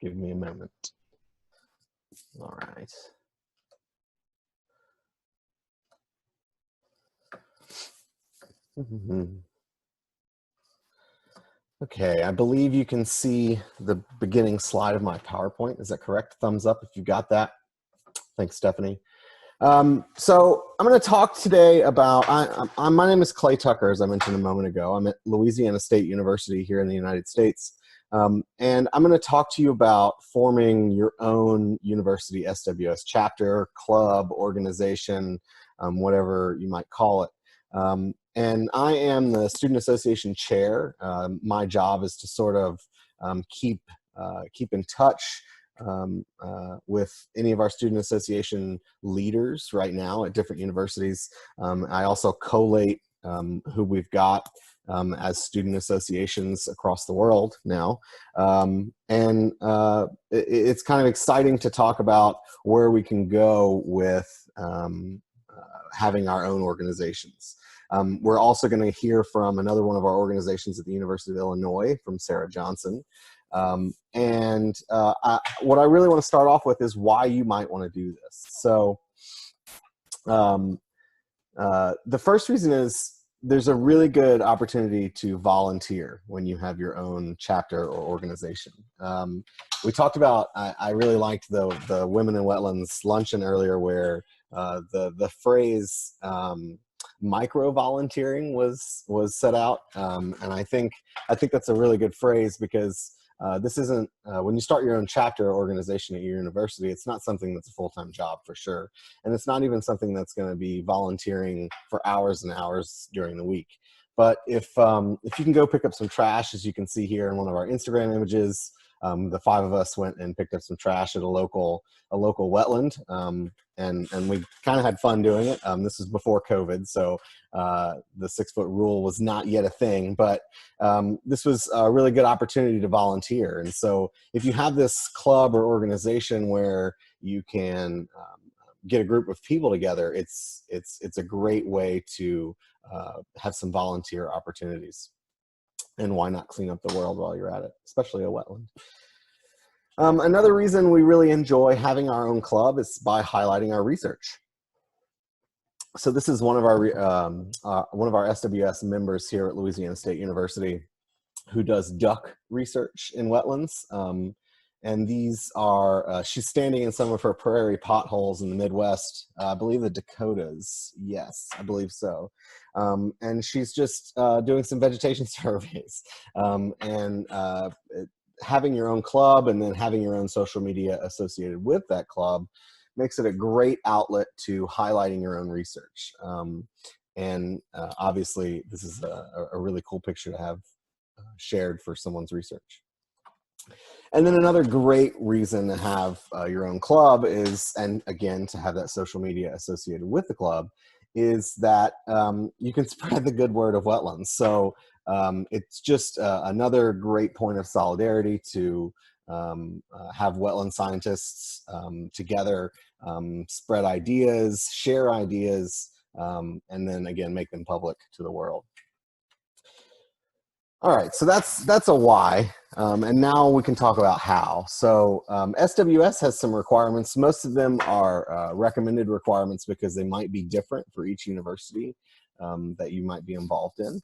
Give me a moment. All right. Okay, I believe you can see the beginning slide of my PowerPoint. Is that correct? Thumbs up if you got that. Thanks, Stephanie. So I'm going to talk today about, my name is Clay Tucker, as I mentioned a moment ago. I'm at Louisiana State University here in the United States. And I'm going to talk to you about forming your own university SWS chapter, club, organization, whatever you might call it. And I am the Student Association chair. My job is to sort of keep in touch with any of our Student Association leaders right now at different universities. I also collate who we've got as student associations across the world now. It's kind of exciting to talk about where we can go with having our own organizations. We're also going to hear from another one of our organizations at the University of Illinois, from Sarah Johnson. What I really want to start off with is why you might want to do this. So the first reason is there's a really good opportunity to volunteer when you have your own chapter or organization. We talked about, I really liked the Women in Wetlands luncheon earlier, where the phrase micro volunteering was set out. And I think that's a really good phrase, because this isn't, when you start your own chapter or organization at your university, it's not something that's a full-time job for sure. And it's not even something that's going to be volunteering for hours and hours during the week. But if you can go pick up some trash, as you can see here in one of our Instagram images, the 5 of us went and picked up some trash at a local wetland, and we kind of had fun doing it. This was before COVID, so the 6-foot rule was not yet a thing, but this was a really good opportunity to volunteer. And so if you have this club or organization where you can get a group of people together, it's a great way to have some volunteer opportunities. And why not clean up the world while you're at it, especially a wetland? Another reason we really enjoy having our own club is by highlighting our research. So this is one of our SWS members here at Louisiana State University who does duck research in wetlands. And these are, she's standing in some of her prairie potholes in the Midwest, I believe the Dakotas. Yes, I believe so. And she's just doing some vegetation surveys. Having your own club and then having your own social media associated with that club makes it a great outlet to highlighting your own research. Obviously, this is a really cool picture to have shared for someone's research. And then another great reason to have your own club is, and again, to have that social media associated with the club, is that you can spread the good word of wetlands. So it's just another great point of solidarity to have wetland scientists together, spread ideas, share ideas, and then again, make them public to the world. All right, so that's a why, and now we can talk about how. So SWS has some requirements. Most of them are recommended requirements because they might be different for each university that you might be involved in.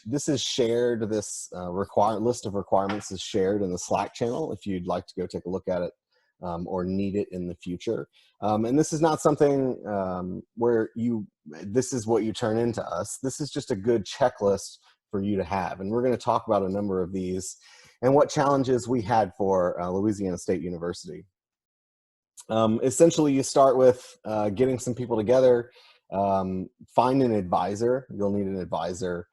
This is shared, this list of requirements is shared in the Slack channel if you'd like to go take a look at it or need it in the future. And this is not something where this is what you turn into us. This is just a good checklist for you to have. And we're going to talk about a number of these and what challenges we had for Louisiana State University. Essentially, you start with getting some people together, find an advisor. You'll need an advisor.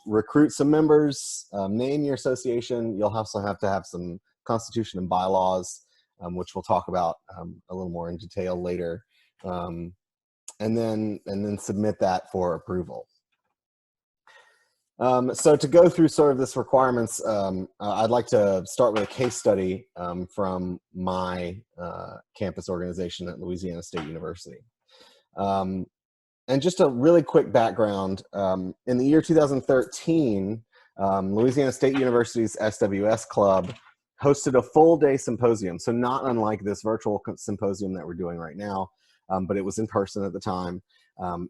Recruit some members, name your association. You'll also have to have some constitution and bylaws, which we'll talk about a little more in detail later, and then submit that for approval. So to go through sort of this requirements, I'd like to start with a case study from my campus organization at Louisiana State University. And just a really quick background, in the year 2013, Louisiana State University's SWS Club hosted a full-day symposium, so not unlike this virtual symposium that we're doing right now, but it was in person at the time. All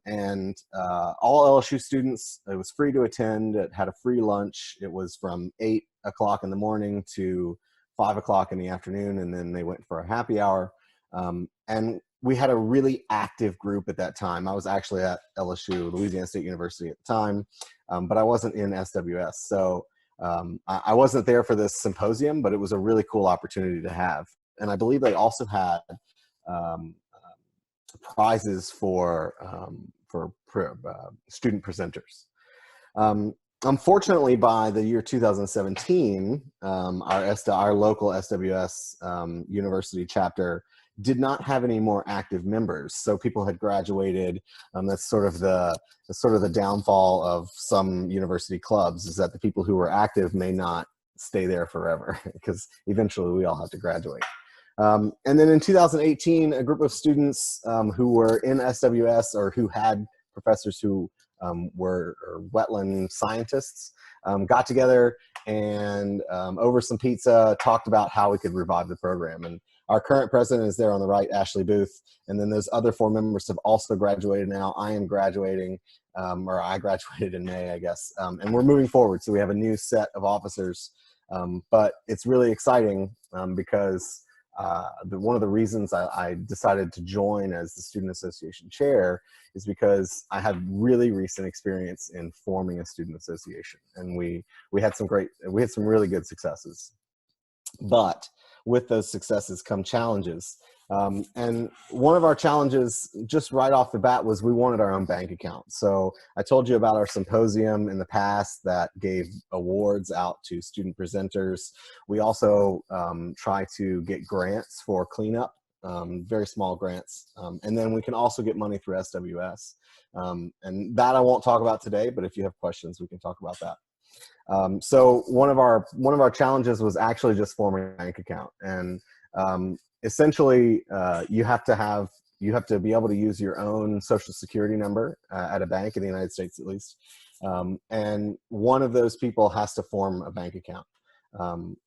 LSU students, it was free to attend. It had a free lunch. It was from 8 o'clock in the morning to 5 o'clock in the afternoon, and then they went for a happy hour. And we had a really active group at that time. I was actually at LSU, Louisiana State University at the time, but I wasn't in SWS. So I wasn't there for this symposium, but it was a really cool opportunity to have. And I believe they also had prizes for student presenters. Unfortunately, by the year 2017, our local SWS University chapter did not have any more active members. So people had graduated. That's sort of the downfall of some university clubs, is that the people who were active may not stay there forever, because eventually we all have to graduate. And then in 2018, a group of students who were in SWS or who had professors who were wetland scientists got together and over some pizza talked about how we could revive the program. And our current president is there on the right, Ashley Booth, and then those other 4 members have also graduated now. I am graduating, or I graduated in May, I guess, and we're moving forward. So we have a new set of officers, but it's really exciting because one of the reasons I decided to join as the Student Association chair is because I had really recent experience in forming a student association, and we had some really good successes. But with those successes come challenges. And one of our challenges just right off the bat was we wanted our own bank account. So I told you about our symposium in the past that gave awards out to student presenters. We also try to get grants for cleanup, very small grants. And then we can also get money through SWS. And that I won't talk about today, but if you have questions, we can talk about that. So one of our challenges was actually just forming a bank account, and essentially you have to be able to use your own social security number at a bank in the United States, at least, and one of those people has to form a bank account,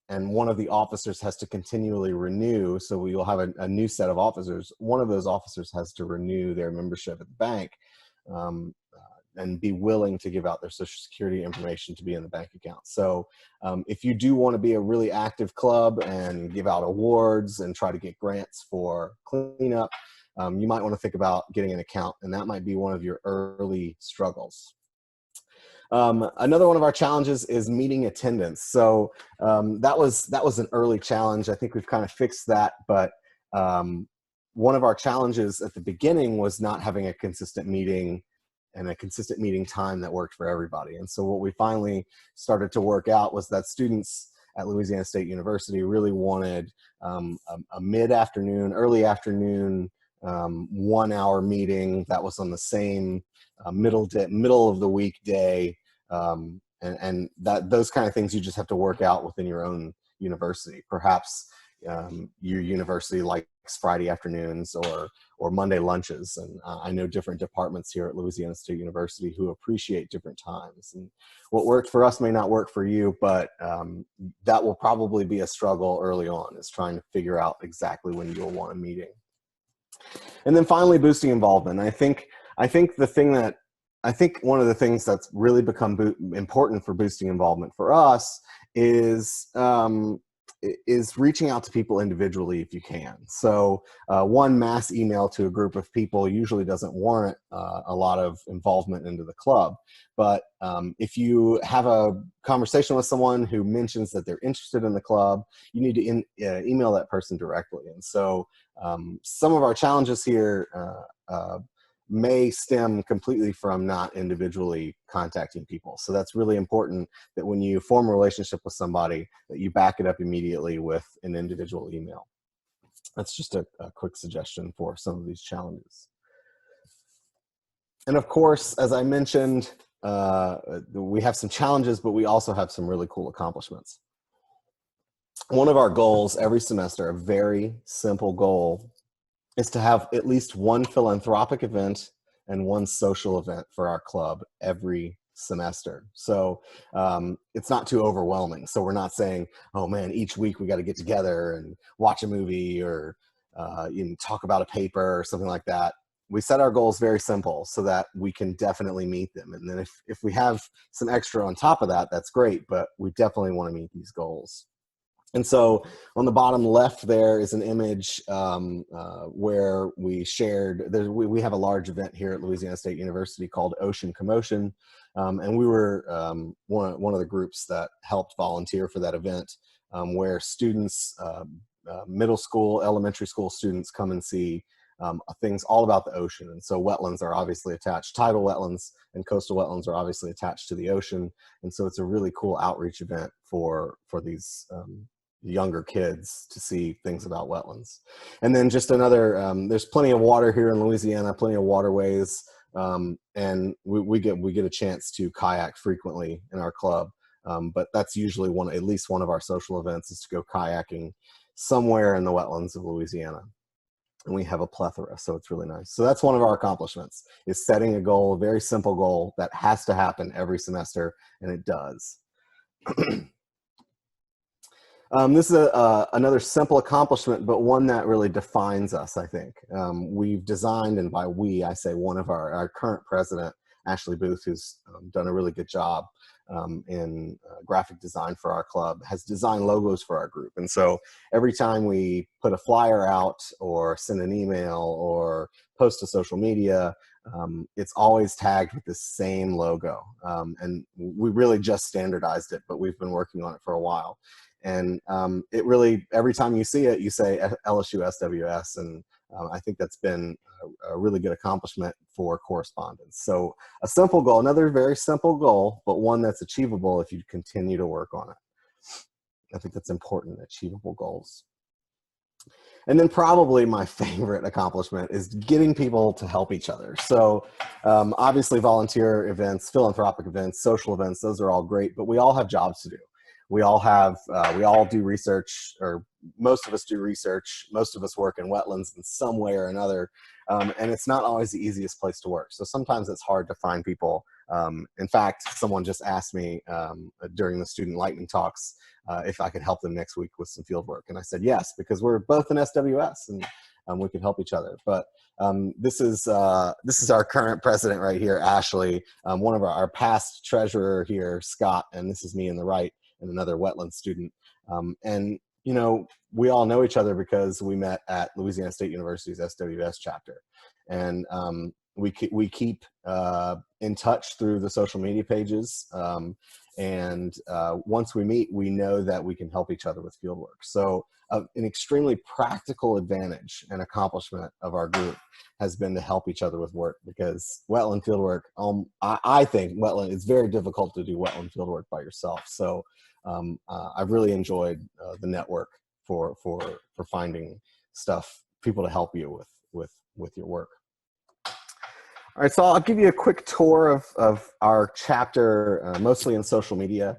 and one of the officers has to continually renew. So we will have a new set of officers. One of those officers has to renew their membership at the bank. And be willing to give out their social security information to be in the bank account. So if you do want to be a really active club and give out awards and try to get grants for cleanup, you might want to think about getting an account, and that might be one of your early struggles. Another one of our challenges is meeting attendance. So that was an early challenge. I think we've kind of fixed that, but one of our challenges at the beginning was not having a consistent meeting and a consistent meeting time that worked for everybody. And so what we finally started to work out was that students at Louisiana State University really wanted a mid-afternoon, early afternoon, 1-hour meeting that was on the same middle of the week day. And those kind of things you just have to work out within your own university. Perhaps your university likes Friday afternoons or Monday lunches. And I know different departments here at Louisiana State University who appreciate different times. And what worked for us may not work for you, but that will probably be a struggle early on, is trying to figure out exactly when you'll want a meeting. And then finally, boosting involvement. I think one of the things that's really become important for boosting involvement for us is reaching out to people individually if you can. So one mass email to a group of people usually doesn't warrant a lot of involvement into the club. But if you have a conversation with someone who mentions that they're interested in the club, you need to email that person directly. And so some of our challenges here may stem completely from not individually contacting people. So that's really important, that when you form a relationship with somebody, that you back it up immediately with an individual email. That's just a quick suggestion for some of these challenges. And of course, as I mentioned, we have some challenges, but we also have some really cool accomplishments. One of our goals every semester, a very simple goal, is to have at least one philanthropic event and one social event for our club every semester. So it's not too overwhelming. So we're not saying, oh man, each week we got to get together and watch a movie or talk about a paper or something like that. We set our goals very simple so that we can definitely meet them. And then if we have some extra on top of that, that's great, but we definitely want to meet these goals. And so on the bottom left there is an image where we shared, we have a large event here at Louisiana State University called Ocean Commotion. And we were one of the groups that helped volunteer for that event, where students, middle school, elementary school students come and see things all about the ocean. And so wetlands are obviously attached. Tidal wetlands and coastal wetlands are obviously attached to the ocean. And so it's a really cool outreach event for these younger kids to see things about wetlands. And then just another, there's plenty of water here in Louisiana, plenty of waterways, and we get a chance to kayak frequently in our club. But that's usually at least one of our social events is to go kayaking somewhere in the wetlands of Louisiana. And we have a plethora, so it's really nice. So that's one of our accomplishments, is setting a goal, a very simple goal that has to happen every semester, and it does. This is another simple accomplishment, but one that really defines us, I think. We've designed, and by we, I say one of our current president, Ashley Booth, who's done a really good job in graphic design for our club, has designed logos for our group. And so every time we put a flyer out or send an email or post to social media, it's always tagged with the same logo. And we really just standardized it, but we've been working on it for a while. And it really, every time you see it, you say LSU SWS. And I think that's been a really good accomplishment for correspondence. So a simple goal, another very simple goal, but one that's achievable if you continue to work on it. I think that's important, achievable goals. And then probably my favorite accomplishment is getting people to help each other. So obviously volunteer events, philanthropic events, social events, those are all great, but we all have jobs to do. We all do research, or most of us do research. Most of us work in wetlands in some way or another. And it's not always the easiest place to work. So sometimes it's hard to find people. In fact, someone just asked me during the student lightning talks if I could help them next week with some field work. And I said, yes, because we're both in SWS and we can help each other. But this is our current president right here, Ashley, one of our past treasurer here, Scott, and this is me in the right, and another wetland student. And, we all know each other because we met at Louisiana State University's SWS chapter. And we keep in touch through the social media pages. And once we meet, we know that we can help each other with fieldwork. So an extremely practical advantage and accomplishment of our group has been to help each other with work, because wetland fieldwork, I think it's very difficult to do wetland fieldwork by yourself. So I've really enjoyed the network for finding people to help you with your work. All right, so I'll give you a quick tour of our chapter, mostly in social media.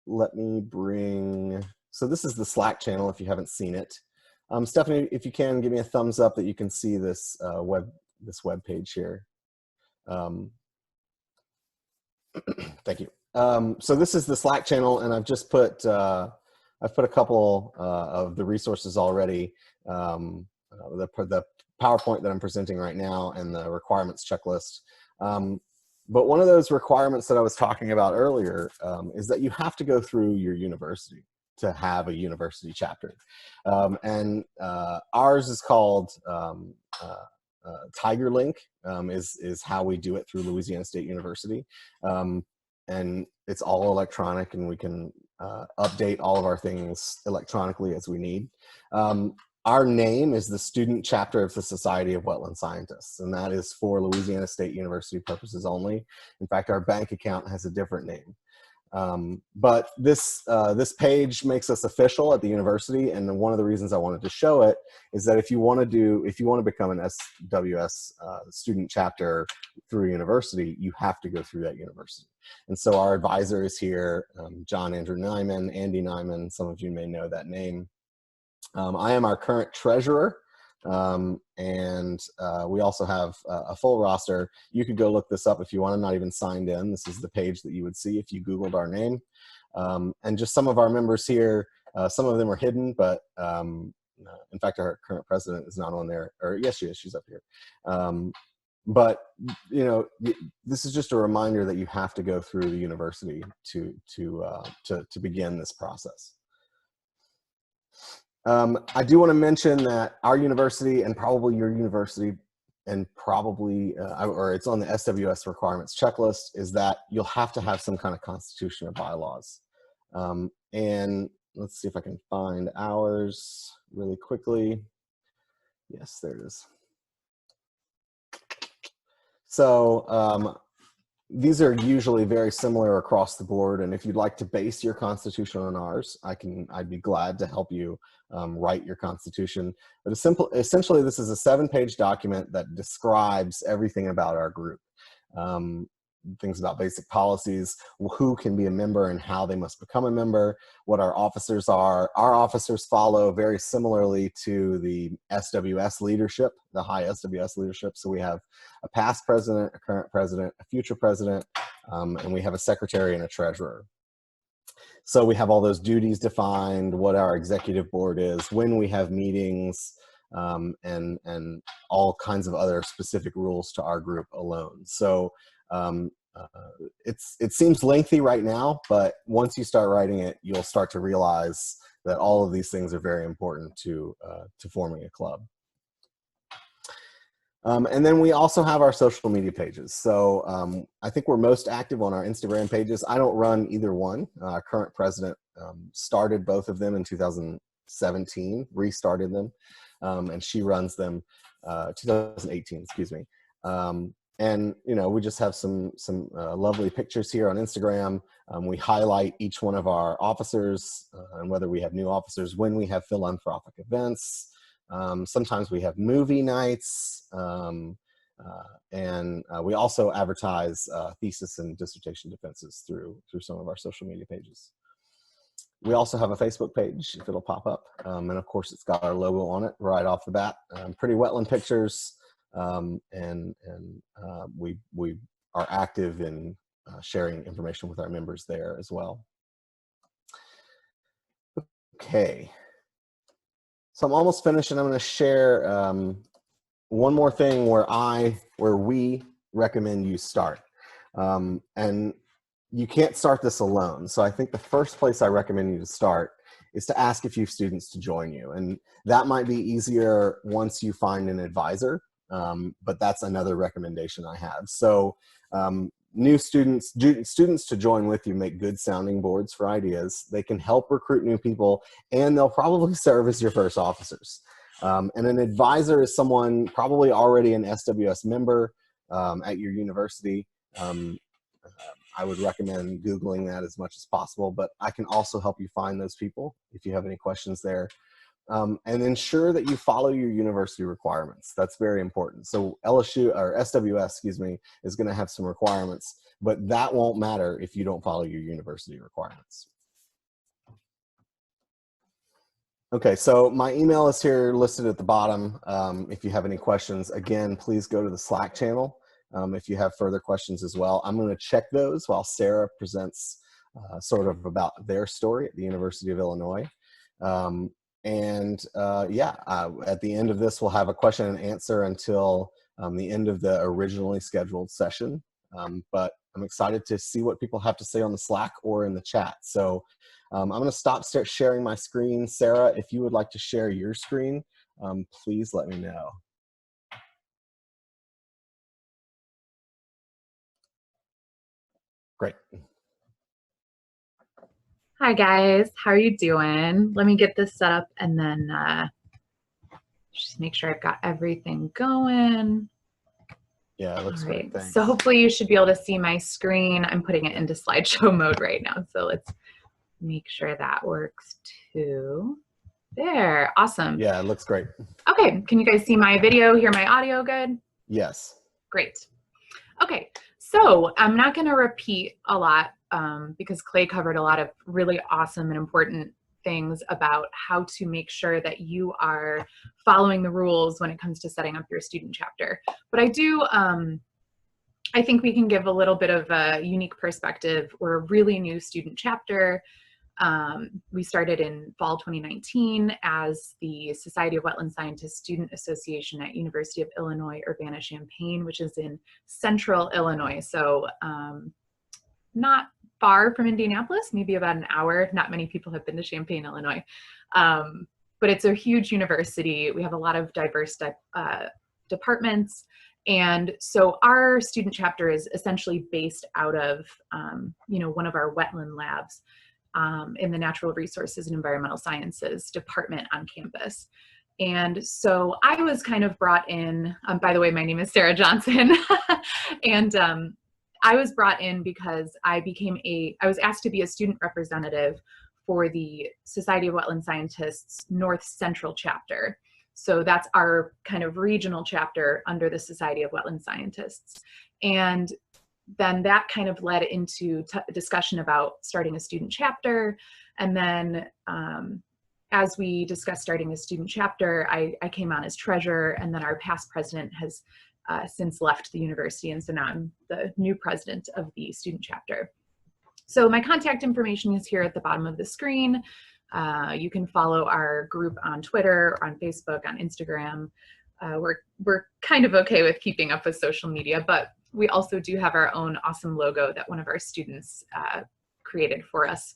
Let me so this is the Slack channel if you haven't seen it. Stephanie, if you can, give me a thumbs up that you can see this web page here. Thank you. So this is the Slack channel, and I've just put a couple of the resources already. The PowerPoint that I'm presenting right now and the requirements checklist. But one of those requirements that I was talking about earlier is that you have to go through your university to have a university chapter. And ours is called Tiger Link, is how we do it through Louisiana State University. And it's all electronic, and we can update all of our things electronically as we need. Our name is the Student Chapter of the Society of Wetland Scientists, and that is for Louisiana State University purposes only. In fact, our bank account has a different name. But this page makes us official at the university, and one of the reasons I wanted to show it is that if you want to become an SWS student chapter through a university, you have to go through that university. And so our advisor is here, John Andrew Nyman, Andy Nyman. Some of you may know that name. I am our current treasurer, We also have a full roster. You could go look this up if you want. I'm not even signed in. This is the page that you would see if you Googled our name. And just some of our members here, some of them are hidden, but in fact, our current president is not on there. Or yes, she is. She's up here. But you know, this is just a reminder that you have to go through the university to begin this process. I do want to mention that our university and probably your university and probably, or it's on the SWS requirements checklist, is that you'll have to have some kind of constitution or bylaws. And let's see if I can find ours really quickly. Yes, there it is. So these are usually very similar across the board, and if you'd like to base your constitution on ours, I'd be glad to help you write your constitution. But essentially, this is a 7-page document that describes everything about our group. Things about basic policies, who can be a member and how they must become a member, what our officers are. Our officers follow very similarly to the SWS leadership, the high SWS leadership. So we have a past president, a current president, a future president, and we have a secretary and a treasurer. So we have all those duties defined, what our executive board is, when we have meetings, and all kinds of other specific rules to our group alone. So it seems lengthy right now, but once you start writing it, you'll start to realize that all of these things are very important to forming a club. And then we also have our social media pages. So I think we're most active on our Instagram pages. I don't run either one. Our current president started both of them in 2017, restarted them, and she runs them 2018, excuse me. And you know, we just have some lovely pictures here on Instagram. We highlight each one of our officers and whether we have new officers, when we have philanthropic events. Sometimes we have movie nights, and we also advertise thesis and dissertation defenses through some of our social media pages. We also have a Facebook page, if it'll pop up, and of course it's got our logo on it right off the bat. Pretty wetland pictures. We are active in sharing information with our members there as well. Okay, so I'm almost finished, and I'm going to share one more thing where we recommend you start. And you can't start this alone. So I think the first place I recommend you to start is to ask a few students to join you, and that might be easier once you find an advisor. But that's another recommendation I have. So new students to join with you make good sounding boards for ideas. They can help recruit new people, and they'll probably serve as your first officers. And an advisor is someone probably already an SWS member at your university. I would recommend Googling that as much as possible, but I can also help you find those people if you have any questions there. And ensure that you follow your university requirements. That's very important. So LSU, or SWS, excuse me, is going to have some requirements, but that won't matter if you don't follow your university requirements. Okay, so my email is here listed at the bottom. If you have any questions, again, please go to the Slack channel if you have further questions as well. I'm going to check those while Sarah presents sort of about their story at the University of Illinois. At the end of this, we'll have a question and answer until the end of the originally scheduled session. But I'm excited to see what people have to say on the Slack or in the chat. So I'm going to stop sharing my screen. Sarah, if you would like to share your screen, please let me know. Great. Hi guys, how are you doing? Let me get this set up and then just make sure I've got everything going. Yeah, it looks great. Thanks. So hopefully you should be able to see my screen. I'm putting it into slideshow mode right now. So let's make sure that works too. There, awesome. Yeah, it looks great. Okay, can you guys see my video, hear my audio good? Yes. Great. Okay, so I'm not gonna repeat a lot because Clay covered a lot of really awesome and important things about how to make sure that you are following the rules when it comes to setting up your student chapter. But I think we can give a little bit of a unique perspective. We're a really new student chapter. We started in fall 2019 as the Society of Wetland Scientists Student Association at University of Illinois, Urbana-Champaign, which is in central Illinois. So not far from Indianapolis, maybe about an hour. Not many people have been to Champaign, Illinois. But it's a huge university. We have a lot of diverse departments. And so our student chapter is essentially based out of, one of our wetland labs in the Natural Resources and Environmental Sciences department on campus. And so I was kind of brought in, by the way, my name is Sarah Johnson, and I was brought in because I was asked to be a student representative for the Society of Wetland Scientists North Central chapter. So that's our kind of regional chapter under the Society of Wetland Scientists. And then that kind of led into discussion about starting a student chapter. And then as we discussed starting a student chapter, I came on as treasurer, and then our past president has since left the university. And so now I'm the new president of the student chapter. So my contact information is here at the bottom of the screen. You can follow our group on Twitter, on Facebook, on Instagram. We're kind of okay with keeping up with social media, but we also do have our own awesome logo that one of our students created for us.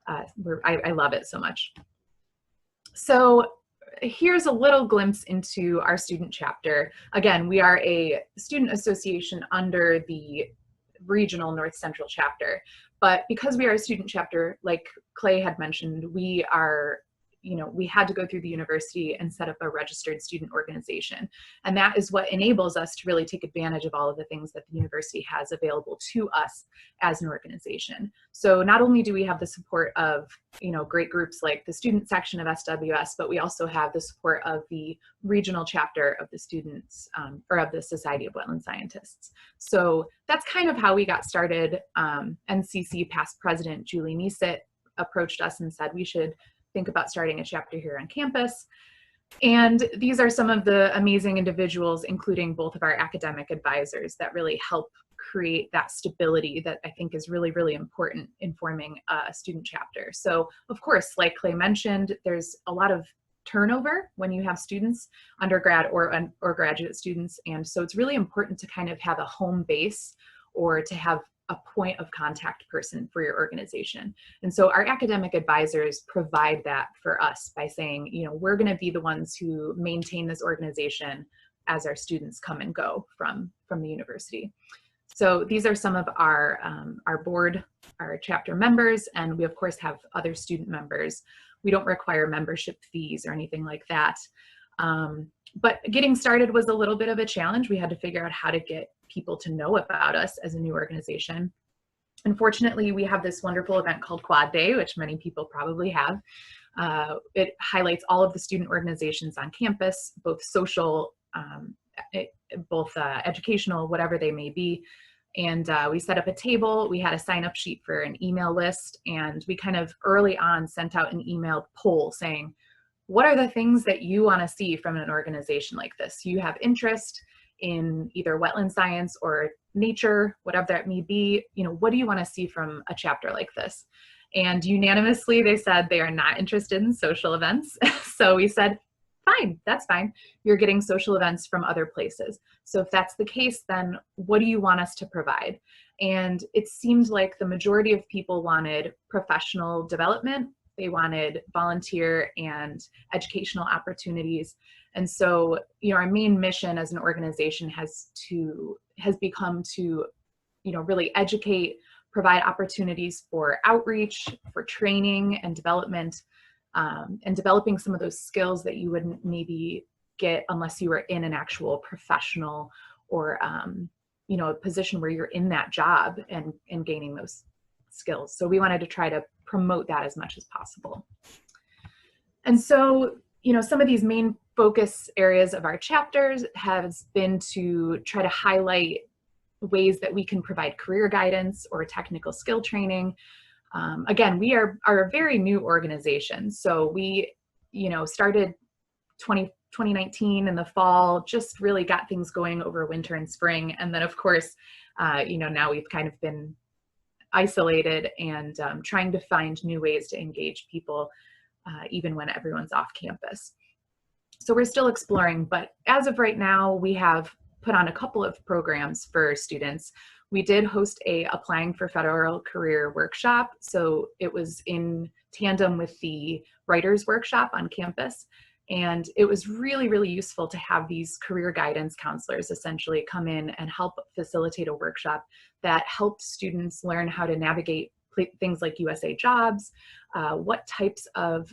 I love it so much. So here's a little glimpse into our student chapter. Again, we are a student association under the regional North Central chapter. But because we are a student chapter, like Clay had mentioned, we had to go through the university and set up a registered student organization. And that is what enables us to really take advantage of all of the things that the university has available to us as an organization. So not only do we have the support of, great groups like the student section of SWS, but we also have the support of the regional chapter of the students, or of the Society of Wetland Scientists. So that's kind of how we got started. NCC past president Julie Neesett approached us and said we should think about starting a chapter here on campus. And these are some of the amazing individuals, including both of our academic advisors, that really help create that stability that I think is really, really important in forming a student chapter. So of course, like Clay mentioned, there's a lot of turnover when you have students, undergrad or graduate students. And so it's really important to kind of have a home base, or to have a point of contact person for your organization. And so our academic advisors provide that for us by saying, we're going to be the ones who maintain this organization as our students come and go from the university. So these are some of our board, our chapter members, and we of course have other student members. We don't require membership fees or anything like that. But getting started was a little bit of a challenge. We had to figure out how to get people to know about us as a new organization. Unfortunately, we have this wonderful event called Quad Day, which many people probably have. It highlights all of the student organizations on campus, both social, educational, whatever they may be. And we set up a table. We had a sign-up sheet for an email list, and we kind of early on sent out an email poll saying, what are the things that you want to see from an organization like this? You have interest in either wetland science or nature, whatever that may be. What do you want to see from a chapter like this? And unanimously, they said they are not interested in social events. So we said, fine, that's fine. You're getting social events from other places. So if that's the case, then what do you want us to provide? And it seemed like the majority of people wanted professional development. They wanted volunteer and educational opportunities. And so, our main mission as an organization has become to, really educate, provide opportunities for outreach, for training and development, and developing some of those skills that you wouldn't maybe get unless you were in an actual professional or, a position where you're in that job and gaining those skills. So we wanted to try to promote that as much as possible. And so, some of these main focus areas of our chapters has been to try to highlight ways that we can provide career guidance or technical skill training. Again, we are a very new organization. So we, started 2019 in the fall, just really got things going over winter and spring. And then of course, now we've kind of been isolated and trying to find new ways to engage people even when everyone's off campus. So we're still exploring, but as of right now, we have put on a couple of programs for students. We did host a applying for federal career workshop. So it was in tandem with the writers workshop on campus. And it was really, really useful to have these career guidance counselors essentially come in and help facilitate a workshop that helped students learn how to navigate things like USA Jobs, what types of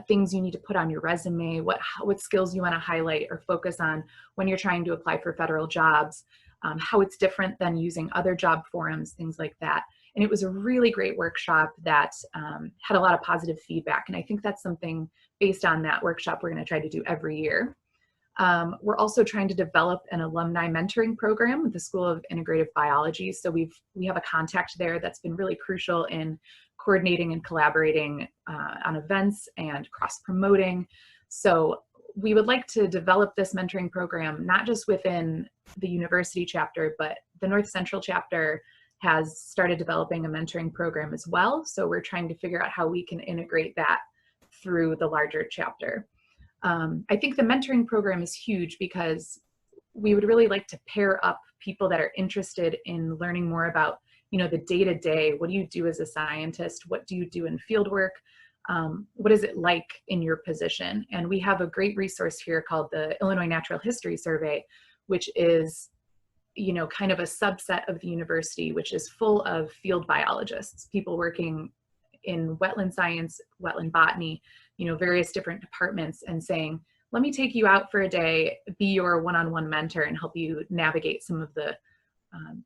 things you need to put on your resume, what skills you want to highlight or focus on when you're trying to apply for federal jobs, how it's different than using other job forums, things like that. And it was a really great workshop that had a lot of positive feedback. And I think that's something based on that workshop we're going to try to do every year. We're also trying to develop an alumni mentoring program with the School of Integrative Biology. So we have a contact there that's been really crucial in coordinating and collaborating on events and cross-promoting. So we would like to develop this mentoring program, not just within the university chapter, but the North Central chapter has started developing a mentoring program as well. So we're trying to figure out how we can integrate that through the larger chapter. I think the mentoring program is huge because we would really like to pair up people that are interested in learning more about, the day-to-day. What do you do as a scientist? What do you do in field work? What is it like in your position? And we have a great resource here called the Illinois Natural History Survey, which is, kind of a subset of the university, which is full of field biologists, people working in wetland science, wetland botany, various different departments, and saying, let me take you out for a day, be your one-on-one mentor and help you navigate some of the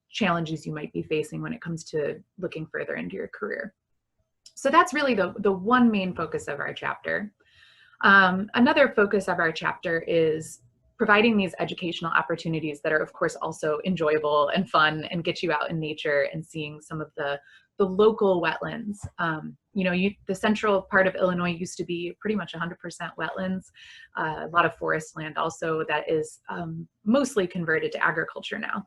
challenges you might be facing when it comes to looking further into your career. So that's really the one main focus of our chapter. Another focus of our chapter is providing these educational opportunities that are, of course, also enjoyable and fun and get you out in nature and seeing some of the local wetlands. The central part of Illinois used to be pretty much 100% wetlands, a lot of forest land also that is mostly converted to agriculture now.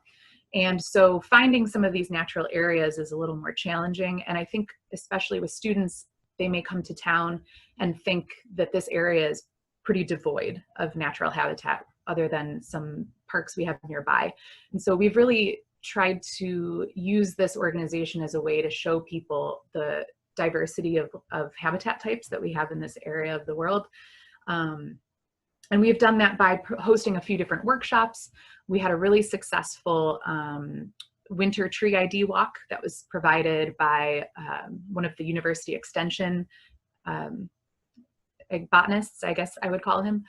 And so finding some of these natural areas is a little more challenging. And I think especially with students, they may come to town and think that this area is pretty devoid of natural habitat other than some parks we have nearby. And so we've really tried to use this organization as a way to show people the diversity of habitat types that we have in this area of the world. And we've done that by hosting a few different workshops. We had a really successful winter tree ID walk that was provided by one of the university extension botanists, I guess I would call him.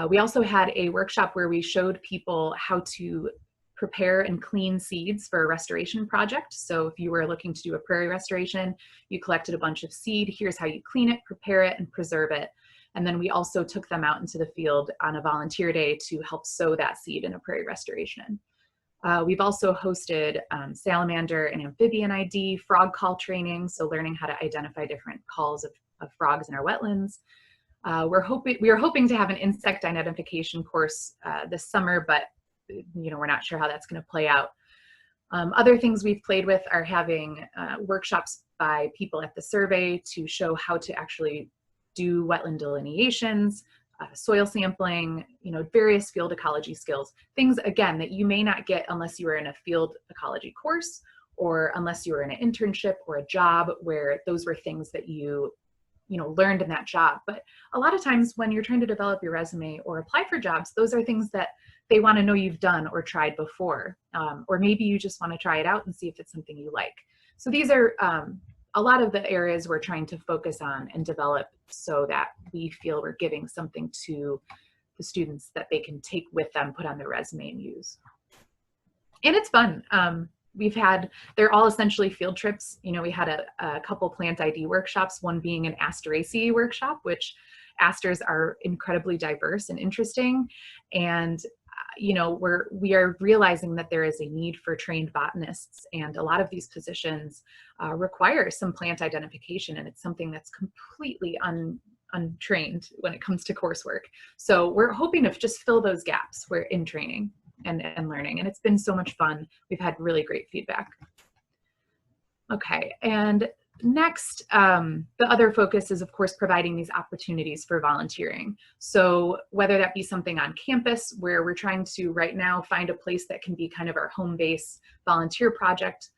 We also had a workshop where we showed people how to prepare and clean seeds for a restoration project. So if you were looking to do a prairie restoration, you collected a bunch of seed, here's how you clean it, prepare it, and preserve it. And then we also took them out into the field on a volunteer day to help sow that seed in a prairie restoration. We've also hosted salamander and amphibian ID, frog call training, so learning how to identify different calls of frogs in our wetlands. We are hoping to have an insect identification course this summer, but we're not sure how that's going to play out. Other things we've played with are having workshops by people at the survey to show how to actually do wetland delineations, soil sampling, various field ecology skills, things again that you may not get unless you are in a field ecology course or unless you were in an internship or a job where those were things that you learned in that job. But a lot of times when you're trying to develop your resume or apply for jobs, those are things that they want to know you've done or tried before, or maybe you just want to try it out and see if it's something you like. So these are a lot of the areas we're trying to focus on and develop so that we feel we're giving something to the students that they can take with them, put on their resume and use. And it's fun. They're all essentially field trips. We had a couple plant ID workshops, one being an Asteraceae workshop, which asters are incredibly diverse and interesting. And you know, we are realizing that there is a need for trained botanists, and a lot of these positions require some plant identification, and it's something that's completely untrained when it comes to coursework. So we're hoping to just fill those gaps where in training and learning, and it's been so much fun. We've had really great feedback. Okay, and next, the other focus is, of course, providing these opportunities for volunteering. So whether that be something on campus, where we're trying to right now find a place that can be kind of our home base volunteer project.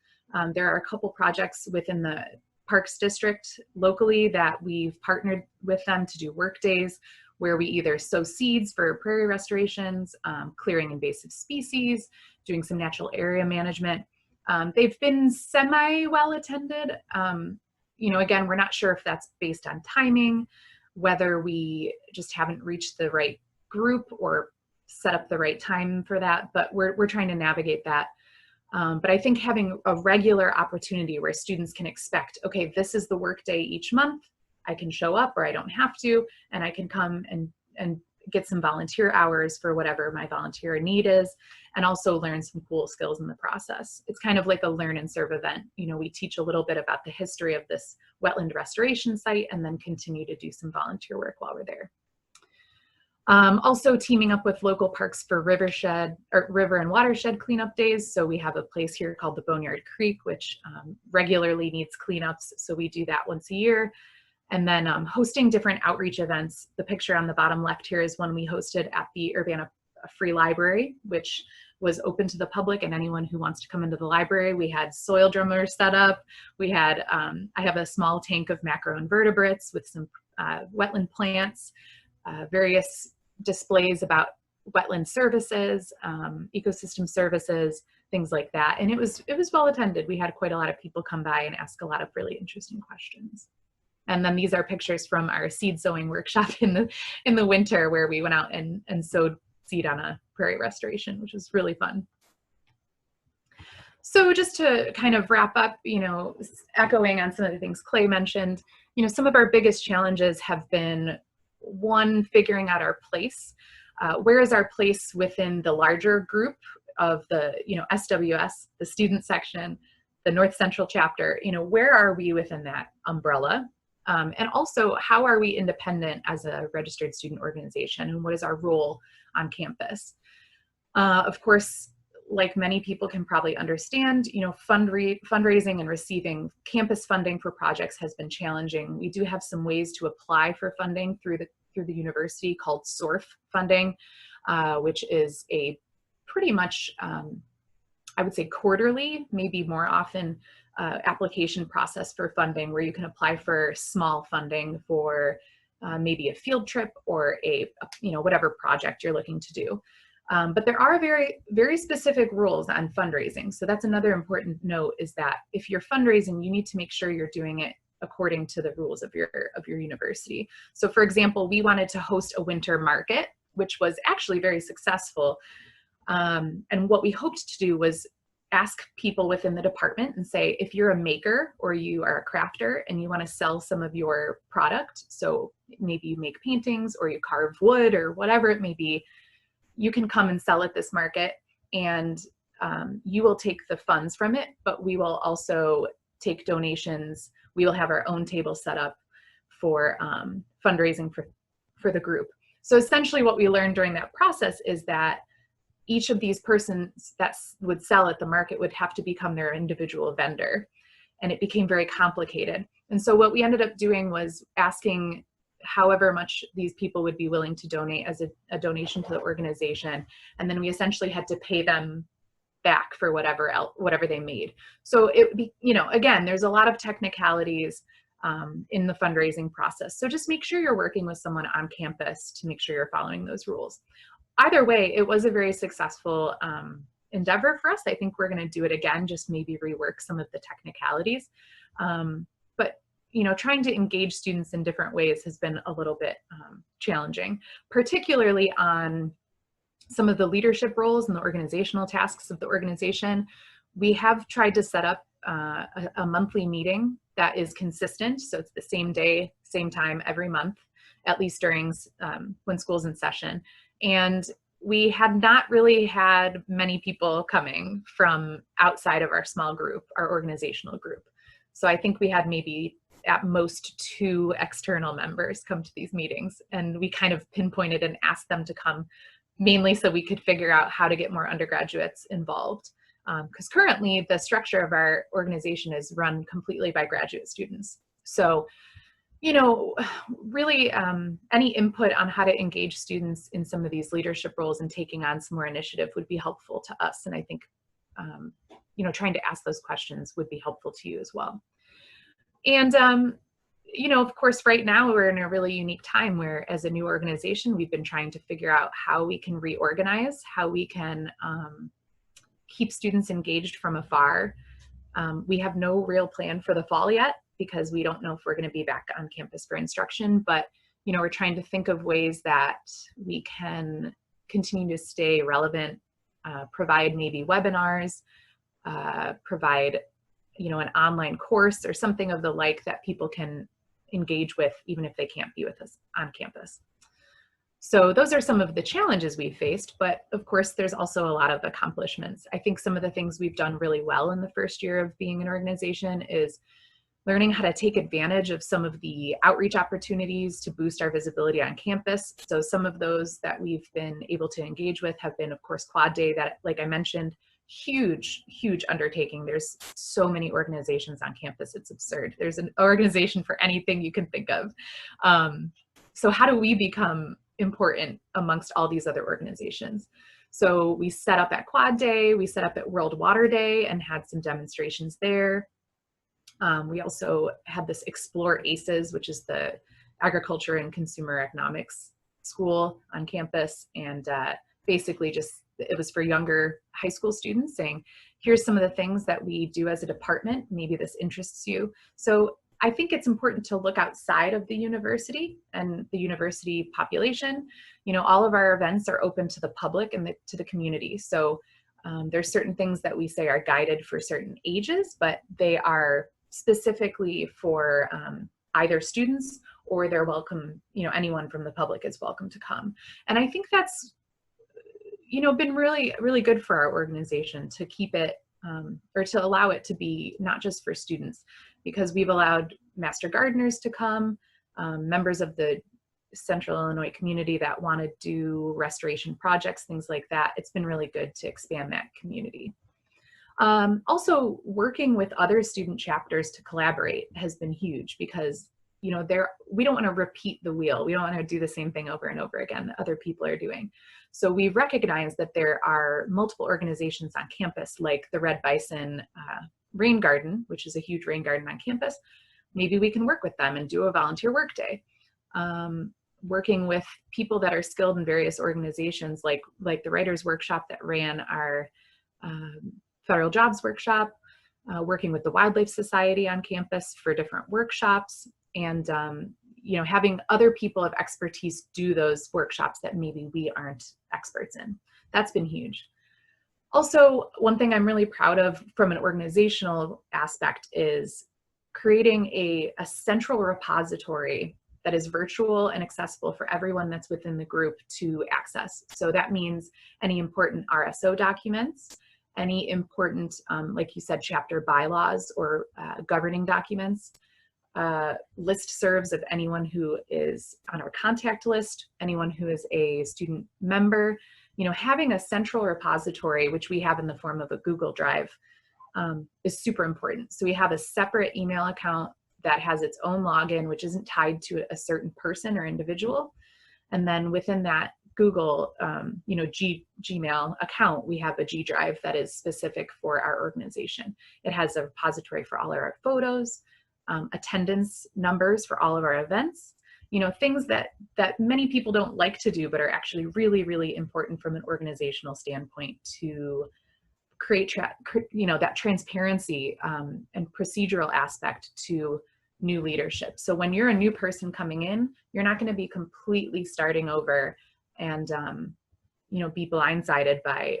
There are a couple projects within the Parks District locally that we've partnered with them to do work days, where we either sow seeds for prairie restorations, clearing invasive species, doing some natural area management. They've been semi-well attended. You know, again, we're not sure if that's based on timing, whether we just haven't reached the right group or set up the right time for that, but we're trying to navigate that. But I think having a regular opportunity where students can expect, okay, this is the work day each month, I can show up or I don't have to, and I can come and get some volunteer hours for whatever my volunteer need is, and also learn some cool skills in the process. It's kind of like a learn and serve event. You know, we teach a little bit about the history of this wetland restoration site and then continue to do some volunteer work while we're there. Also teaming up with local parks for river and watershed cleanup days. So we have a place here called the Boneyard Creek, which regularly needs cleanups. So we do that once a year. And then hosting different outreach events. The picture on the bottom left here is one we hosted at the Urbana Free Library, which was open to the public and anyone who wants to come into the library. We had soil drummers set up. We had, I have a small tank of macroinvertebrates with some wetland plants, various displays about wetland services, ecosystem services, things like that. And it was well attended. We had quite a lot of people come by and ask a lot of really interesting questions. And then these are pictures from our seed sowing workshop in the winter, where we went out and sowed seed on a prairie restoration, which was really fun. So just to kind of wrap up, you know, echoing on some of the things Clay mentioned, you know, some of our biggest challenges have been, one, figuring out our place. Where is our place within the larger group of the, you know, SWS, the student section, the North Central chapter? You know, where are we within that umbrella? And also, how are we independent as a registered student organization, and what is our role on campus? Of course, like many people can probably understand, you know, fundraising and receiving campus funding for projects has been challenging. We do have some ways to apply for funding through the university called SORF funding, which is a pretty much, I would say quarterly, maybe more often, application process for funding, where you can apply for small funding for maybe a field trip or a you know, whatever project you're looking to do. But there are very, very specific rules on fundraising. So that's another important note, is that if you're fundraising, you need to make sure you're doing it according to the rules of your university. So for example, we wanted to host a winter market, which was actually very successful. And what we hoped to do was ask people within the department and say, if you're a maker or you are a crafter and you want to sell some of your product, so maybe you make paintings or you carve wood or whatever it may be, you can come and sell at this market, and you will take the funds from it, but we will also take donations. We will have our own table set up for fundraising for the group. So essentially what we learned during that process is that each of these persons that would sell at the market would have to become their individual vendor, and it became very complicated. And so what we ended up doing was asking however much these people would be willing to donate as a donation to the organization, and then we essentially had to pay them back for whatever they made. So you know, again, there's a lot of technicalities in the fundraising process. So just make sure you're working with someone on campus to make sure you're following those rules. Either way, it was a very successful endeavor for us. I think we're going to do it again, just maybe rework some of the technicalities. But you know, trying to engage students in different ways has been a little bit challenging, particularly on some of the leadership roles and the organizational tasks of the organization. We have tried to set up a monthly meeting that is consistent. So it's the same day, same time every month, at least during when school's in session. And we had not really had many people coming from outside of our small group, our organizational group. So I think we had maybe at most 2 external members come to these meetings, and we kind of pinpointed and asked them to come mainly so we could figure out how to get more undergraduates involved. Because currently the structure of our organization is run completely by graduate students. So, you know, really any input on how to engage students in some of these leadership roles and taking on some more initiative would be helpful to us. And I think, you know, trying to ask those questions would be helpful to you as well. And, you know, of course, right now we're in a really unique time where as a new organization, we've been trying to figure out how we can reorganize, how we can keep students engaged from afar. We have no real plan for the fall yet because we don't know if we're going to be back on campus for instruction, but, you know, we're trying to think of ways that we can continue to stay relevant, provide maybe webinars, provide, you know, an online course or something of the like that people can engage with even if they can't be with us on campus. So those are some of the challenges we've faced, but of course there's also a lot of accomplishments. I think some of the things we've done really well in the first year of being an organization is learning how to take advantage of some of the outreach opportunities to boost our visibility on campus. So some of those that we've been able to engage with have been, of course, Quad Day that, like I mentioned, huge undertaking. There's so many organizations on campus, it's absurd. There's an organization for anything you can think of. So how do we become important amongst all these other organizations? So we set up at Quad Day, we set up at World Water Day and had some demonstrations there. We also had this Explore ACES, which is the Agriculture and Consumer Economics school on campus, and basically just it was for younger high school students saying, here's some of the things that we do as a department, maybe this interests you. So I think it's important to look outside of the university and the university population. You know, all of our events are open to the public and to the community. So there's certain things that we say are guided for certain ages, but they are specifically for either students or they're welcome, you know, anyone from the public is welcome to come. And I think that's, you know, been really good for our organization to keep it or to allow it to be not just for students, because we've allowed master gardeners to come, members of the Central Illinois community that want to do restoration projects, things like that. It's been really good to expand that community. Also, working with other student chapters to collaborate has been huge because, you know, we don't want to repeat the wheel. We don't want to do the same thing over and over again that other people are doing. So we've recognized that there are multiple organizations on campus, like the Red Bison Rain Garden, which is a huge rain garden on campus. Maybe we can work with them and do a volunteer work day. Working with people that are skilled in various organizations, like the Writers Workshop that ran our Federal Jobs Workshop, working with the Wildlife Society on campus for different workshops, and you know, having other people of expertise do those workshops that maybe we aren't experts in. That's been huge. Also, one thing I'm really proud of from an organizational aspect is creating a central repository that is virtual and accessible for everyone that's within the group to access. So that means any important RSO documents, any important, like you said, chapter bylaws or governing documents, listservs of anyone who is on our contact list, anyone who is a student member. You know, having a central repository, which we have in the form of a Google Drive, is super important. So we have a separate email account that has its own login, which isn't tied to a certain person or individual. And then within that Google, you know, Gmail account, we have a G Drive that is specific for our organization. It has a repository for all of our photos, attendance numbers for all of our events, you know, things that many people don't like to do, but are actually really important from an organizational standpoint to create, you know, that transparency and procedural aspect to new leadership. So when you're a new person coming in, you're not going to be completely starting over and, you know, be blindsided by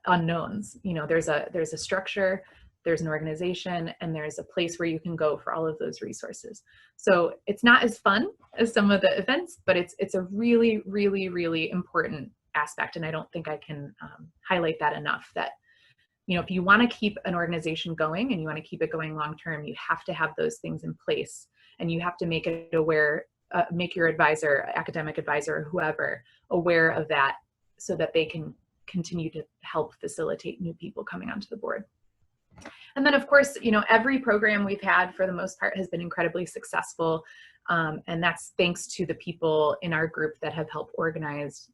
unknowns. You know, there's a structure, there's an organization, and there's a place where you can go for all of those resources. So it's not as fun as some of the events, but it's a really important aspect. And I don't think I can highlight that enough, that, you know, if you want to keep an organization going and you want to keep it going long term, you have to have those things in place, and you have to make it aware, make your advisor, academic advisor, whoever, aware of that, so that they can continue to help facilitate new people coming onto the board. And then, of course, you know, every program we've had for the most part has been incredibly successful. And that's thanks to the people in our group that have helped organize,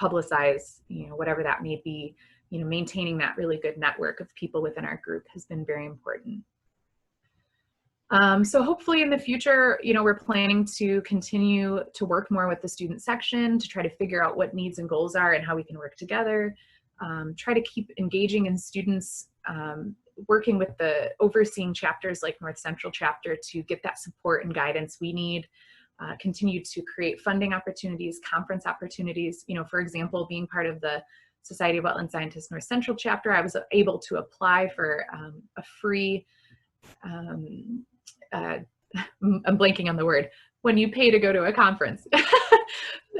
publicize, you know, whatever that may be. You know, maintaining that really good network of people within our group has been very important. So hopefully in the future, you know, we're planning to continue to work more with the student section to try to figure out what needs and goals are and how we can work together. Try to keep engaging in students, working with the overseeing chapters like North Central chapter to get that support and guidance we need. Continue to create funding opportunities, conference opportunities. You know, for example, being part of the Society of Wetland Scientists North Central chapter, I was able to apply for a free, I'm blanking on the word, when you pay to go to a conference.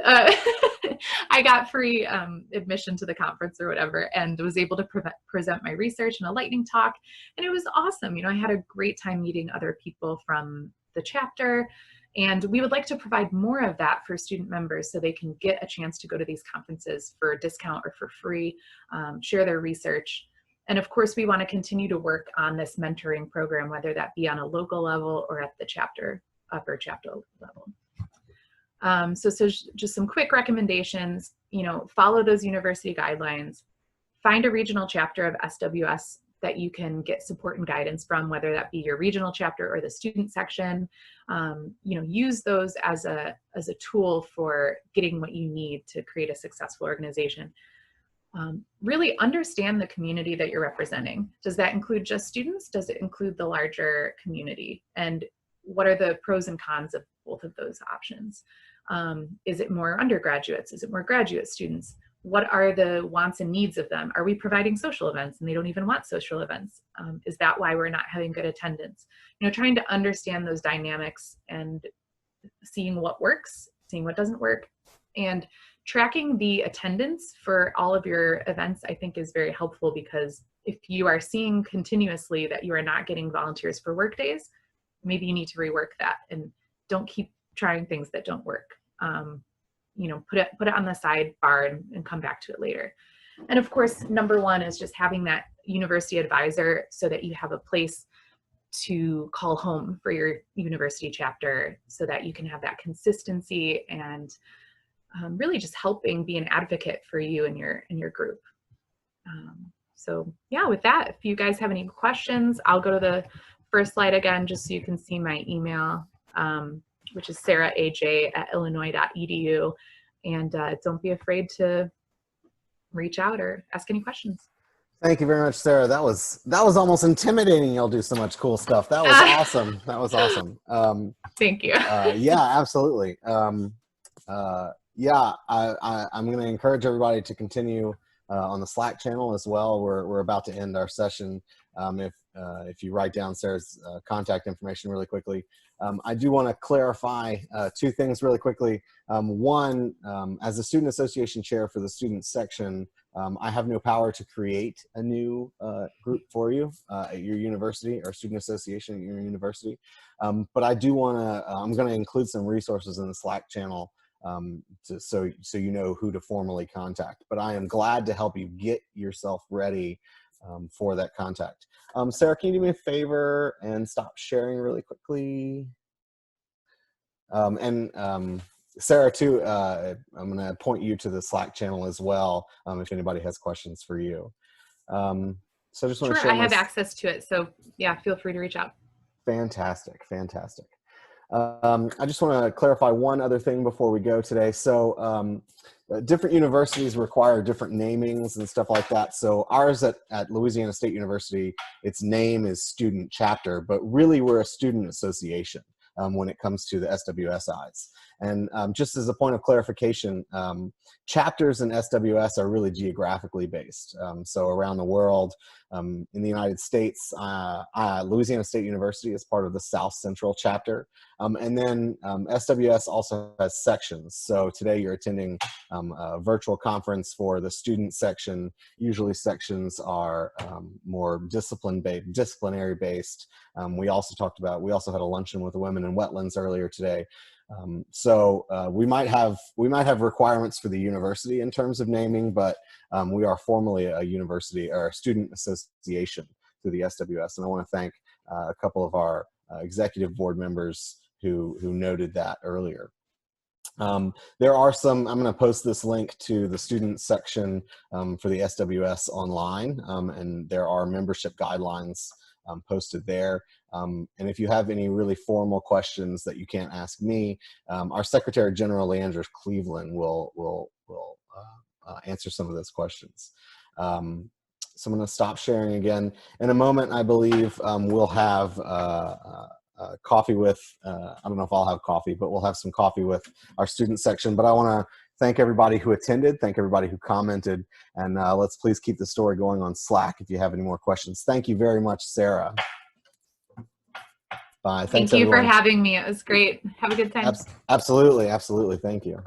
I got free admission to the conference or whatever, and was able to present my research in a lightning talk, and it was awesome. You know, I had a great time meeting other people from the chapter, and we would like to provide more of that for student members so they can get a chance to go to these conferences for a discount or for free, share their research. And of course, we want to continue to work on this mentoring program, whether that be on a local level or at the chapter, upper chapter level. So just some quick recommendations, you know, follow those university guidelines, find a regional chapter of SWS that you can get support and guidance from, whether that be your regional chapter or the student section. You know, use those as a tool for getting what you need to create a successful organization. Really understand the community that you're representing. Does that include just students? Does it include the larger community? And what are the pros and cons of both of those options? Is it more undergraduates? Is it more graduate students? What are the wants and needs of them? Are we providing social events and they don't even want social events? Is that why we're not having good attendance? You know, trying to understand those dynamics and seeing what works, seeing what doesn't work, and tracking the attendance for all of your events, I think, is very helpful, because if you are seeing continuously that you are not getting volunteers for work days, maybe you need to rework that and don't keep trying things that don't work. You know, put it on the sidebar and come back to it later. And of course, number one is just having that university advisor so that you have a place to call home for your university chapter, so that you can have that consistency and really just helping be an advocate for you and your group. So yeah, with that, if you guys have any questions, I'll go to the first slide again, just so you can see my email, which is sarahaj@illinois.edu. And don't be afraid to reach out or ask any questions. Thank you very much, Sarah. That was almost intimidating. You'll do so much cool stuff. That was awesome. That was awesome. Thank you. Yeah, absolutely. Yeah, I'm going to encourage everybody to continue on the Slack channel as well. We're about to end our session. If you write down Sarah's contact information really quickly. I do want to clarify two things really quickly. One, as the Student Association Chair for the student section, I have no power to create a new group for you at your university, or student association at your university. But I do want to, I'm going to include some resources in the Slack channel so you know who to formally contact. But I am glad to help you get yourself ready for that contact. Sarah, can you do me a favor and stop sharing really quickly? Sarah, too, I'm going to point you to the Slack channel as well if anybody has questions for you. So I just want to share. I have access to it, so yeah, feel free to reach out. Fantastic, fantastic. I just want to clarify one other thing before we go today. So different universities require different namings and stuff like that. So ours at Louisiana State University, its name is Student Chapter, but really we're a student association when it comes to the SWSIs. And just as a point of clarification, chapters in SWS are really geographically based. So around the world, in the United States, Louisiana State University is part of the South Central chapter. And then SWS also has sections. So today you're attending a virtual conference for the student section. Usually sections are more disciplinary based. We also had a luncheon with the women in wetlands earlier today. So we might have requirements for the university in terms of naming, but we are formally a university or a student association through the SWS. And I want to thank a couple of our executive board members who noted that earlier. There are some, I'm going to post this link to the student section for the SWS online, and there are membership guidelines posted there. And if you have any really formal questions that you can't ask me, our Secretary General Leandra Cleveland will answer some of those questions. So I'm going to stop sharing again. In a moment, I believe we'll have coffee with, I don't know if I'll have coffee, but we'll have some coffee with our student section. But I want to thank everybody who attended, thank everybody who commented, and let's please keep the story going on Slack if you have any more questions. Thank you very much, Sarah. Bye. Thanks, Thank you everyone. for having me. It was great. Have a good time. Absolutely. Absolutely. Thank you.